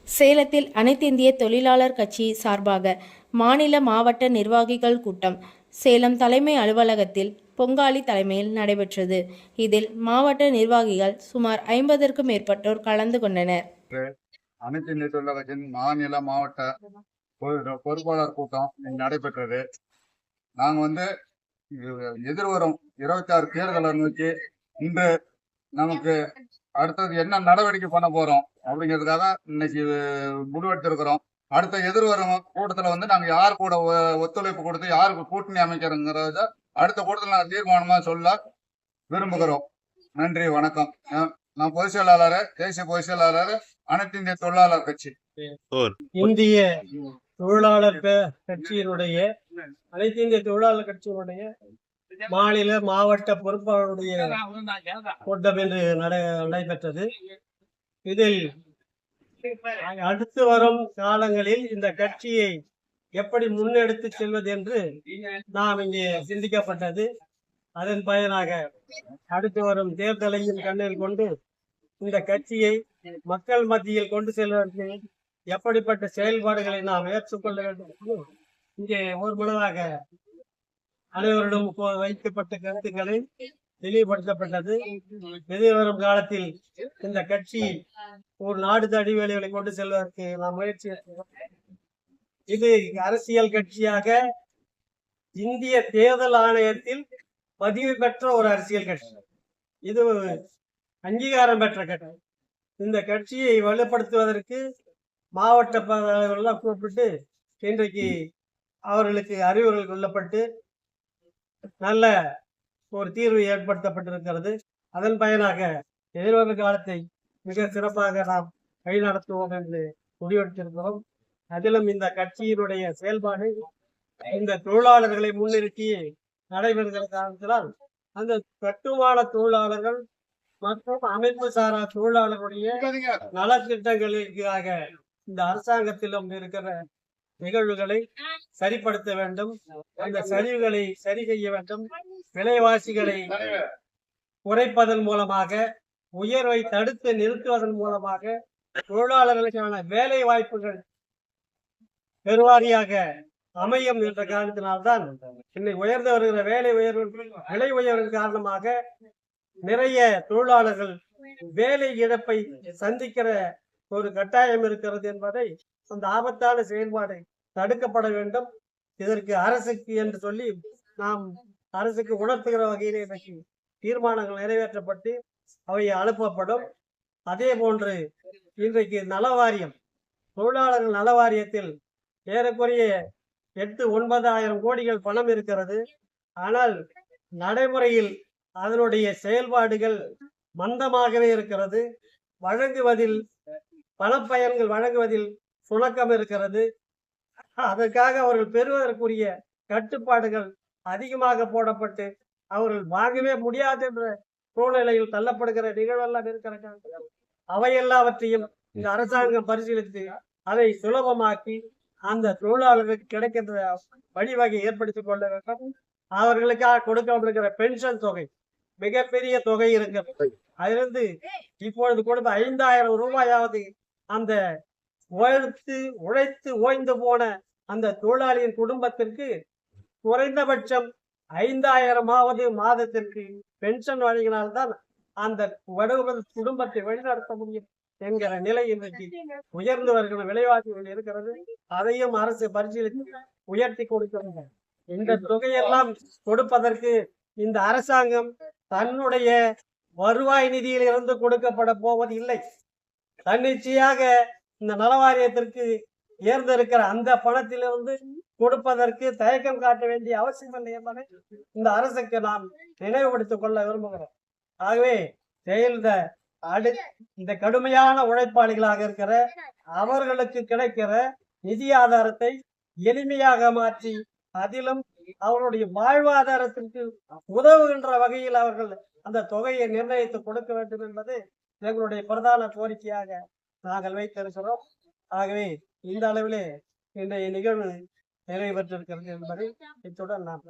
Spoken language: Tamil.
சேலத்தில் அனைத்திந்திய தொழிலாளர் கட்சி சார்பாக மாநில மாவட்ட நிர்வாகிகள் கூட்டம் சேலம் தலைமை அலுவலகத்தில் பொங்காலி தலைமையில் நடைபெற்றது. இதில் மாவட்ட நிர்வாகிகள் சுமார் 50க்கும் மேற்பட்டோர் கலந்து கொண்டனர். அனைத்து இந்திய தொழிலாளர் கட்சியின் மாநில மாவட்ட பொறுப்பாளர் கூட்டம் நடைபெற்றது. நாங்கள் எதிர்வரும் 26 தேர்தலை நோக்கி இன்று நமக்கு அடுத்தது என்ன நடவடிக்கை பண்ண போறோம் அப்படிங்கிறதுக்காக இன்னைக்கு முடிவெடுத்திருக்கிறோம். அடுத்த எதிர்வரும் கூட்டத்தில் நாங்க யார் கூட ஒத்துழைப்பு கொடுத்து யாருக்கு கூட்டணி அமைக்கிறோங்கிறத அடுத்த கூட்டத்தில் நாங்கள் தீர்மானமா சொல்ல விரும்புகிறோம். நன்றி, வணக்கம். நான் பொதுச் செயலாளர், தேசிய பொதுச் செயலாளர், அனைத்து இந்திய தொழிலாளர் கட்சி. இந்திய தொழிலாளர் கட்சியினுடைய அனைத்து இந்திய தொழிலாளர் கட்சியினுடைய மாநில மாவட்ட பொறுப்பாளருடைய கூட்டம் என்று நடைபெற்றது. இதில் அடுத்து வரும் காலங்களில் இந்த கட்சியை எப்படி முன்னெடுத்து செல்வது என்று நாம் இங்கே சிந்திக்கப்பட்டது. அதன் பயனாக அடுத்து வரும் தேர்தலையும் கண்ணில் கொண்டு இந்த கட்சியை மக்கள் மத்தியில் கொண்டு செல்வதற்கு எப்படிப்பட்ட செயல்பாடுகளை நாம் ஏற்றுக்கொள்ள வேண்டும் இங்கே ஒரு மனதாக அனைவரிடம் வைக்கப்பட்ட கருத்துக்களை தெளிவுபடுத்தப்பட்டது. எதிர்வரும் காலத்தில் இந்த கட்சி ஒரு நாடு தடி வேலைகளை கொண்டு செல்வதற்கு நாம் முயற்சி எடுக்கிறோம். இது அரசியல் கட்சியாக இந்திய தேர்தல் ஆணையத்தில் பதிவு பெற்ற ஒரு அரசியல் கட்சி. இது அங்கீகாரம் பெற்ற கட்சி. இந்த கட்சியை வலுப்படுத்துவதற்கு மாவட்ட தலைவர்கள்லாம் கூப்பிட்டு இன்றைக்கு அவர்களுக்கு அறிவுரைகள் கொள்ளப்பட்டு நல்ல ஒரு தீர்வு ஏற்படுத்தப்பட்டிருக்கிறது. அதன் பயனாக எதிர்வரும் காலத்தை மிக சிறப்பாக நாம் வழிநடத்துவோம் என்று முடிவெடுத்திருக்கிறோம். அதிலும் இந்த கட்சியினுடைய செயல்பாடு இந்த தொழிலாளர்களை முன்னிறுத்தி நடைபெறுகிற காரணத்தினால் அந்த கட்டுமான தொழிலாளர்கள் மற்றும் அமைப்பு சாரா தொழிலாளர்களுடைய நலத்திட்டங்களுக்காக இந்த அரசாங்கத்திலும் இருக்கிற நிகழ்வுகளை சரிப்படுத்த வேண்டும். அந்த சரிவுகளை சரி செய்ய வேண்டும். விலைவாசிகளை குறைப்பதன் மூலமாக, உயர்வை தடுத்து நிறுத்துவதன் மூலமாக தொழிலாளர்களுக்கான வேலை வாய்ப்புகள் பெருவாரியாக அமையும் என்ற காரணத்தினால்தான் இன்னைக்கு உயர்ந்து வருகிற விலை உயர்வின் காரணமாக நிறைய தொழிலாளர்கள் வேலை இழப்பை சந்திக்கிற ஒரு கட்டாயம் இருக்கிறது என்பதை அந்த ஆபத்தான செயல்பாடு தடுக்கப்பட வேண்டும். இதற்கு அரசுக்கு என்று சொல்லி நாம் அரசுக்கு உணர்த்துகிற வகையில் இன்றைக்கு தீர்மானங்கள் நிறைவேற்றப்பட்டு அவை அனுப்பப்படும். அதே போன்று இன்றைக்கு நலவாரியம், தொழிலாளர்கள் நலவாரியத்தில் ஏறக்குறைய 8-9 கோடிகள் பணம் இருக்கிறது. ஆனால் நடைமுறையில் அதனுடைய செயல்பாடுகள் மந்தமாகவே இருக்கிறது. வழங்குவதில் பணப்பயன்கள் வழங்குவதில் சுணக்கம் இருக்கிறது. அதற்காக அவர்கள் பெறுவதற்குரிய கட்டுப்பாடுகள் அதிகமாக போடப்பட்டு அவர்கள் வாங்கவே முடியாது என்ற சூழ்நிலையில் தள்ளப்படுகிற நிகழ்வெல்லாம் இருக்கிற அவையெல்லாவற்றையும் இந்த அரசாங்கம் பரிசீலித்து அதை சுலபமாக்கி அந்த தொழிலாளர்களுக்கு கிடைக்கின்ற வழிவகை ஏற்படுத்திக் கொள்ள வேண்டும். அவர்களுக்காக கொடுக்கப்படுகிற பென்ஷன் தொகை மிகப்பெரிய தொகை இருக்கிறது. அதிலிருந்து இப்பொழுது கொடுத்த 5000 ரூபாயாவது அந்த உழைத்து ஓய்ந்து போன அந்த தொழிலாளியின் குடும்பத்திற்கு குறைந்தபட்சம் 5000 மாதத்திற்கு பென்ஷன் வழங்கினால்தான் அந்த குடும்பத்தை வழிநடத்த முடியும் என்கிற நிலை இன்றைக்கு உயர்ந்து வருகிற விலைவாசிகள் இருக்கிறது. அதையும் அரசு பரிசீலித்து உயர்த்தி கொடுக்கிறது. இந்த தொகையெல்லாம் கொடுப்பதற்கு இந்த அரசாங்கம் தன்னுடைய வருவாய் நிதியில் இருந்து கொடுக்கப்பட போவது இல்லை. தன்னிச்சையாக இந்த நலவாரியத்திற்கு ஏர்ந்திருக்கிற அந்த பணத்திலிருந்து கொடுப்பதற்கு தயக்கம் காட்ட வேண்டிய அவசியம் இல்லை என்பதை இந்த அரசுக்கு நாம் நினைவுபடுத்திக் கொள்ள விரும்புகிறோம். ஆகவே இந்த கடுமையான உழைப்பாளிகளாக இருக்கிற அவர்களுக்கு கிடைக்கிற நிதி ஆதாரத்தை எளிமையாக மாற்றி அதிலும் அவருடைய வாழ்வாதாரத்திற்கு உதவுகின்ற வகையில் அவர்கள் அந்த தொகையை நிர்ணயித்து கொடுக்க வேண்டும் என்பது எங்களுடைய பிரதான கோரிக்கையாக நாங்கள் வைத்திருக்கிறோம். ஆகவே இந்த அளவிலே இன்றைய நிகழ்வு நிறைவு பெற்றிருக்கிறது என்பதை இத்துடன் நாம்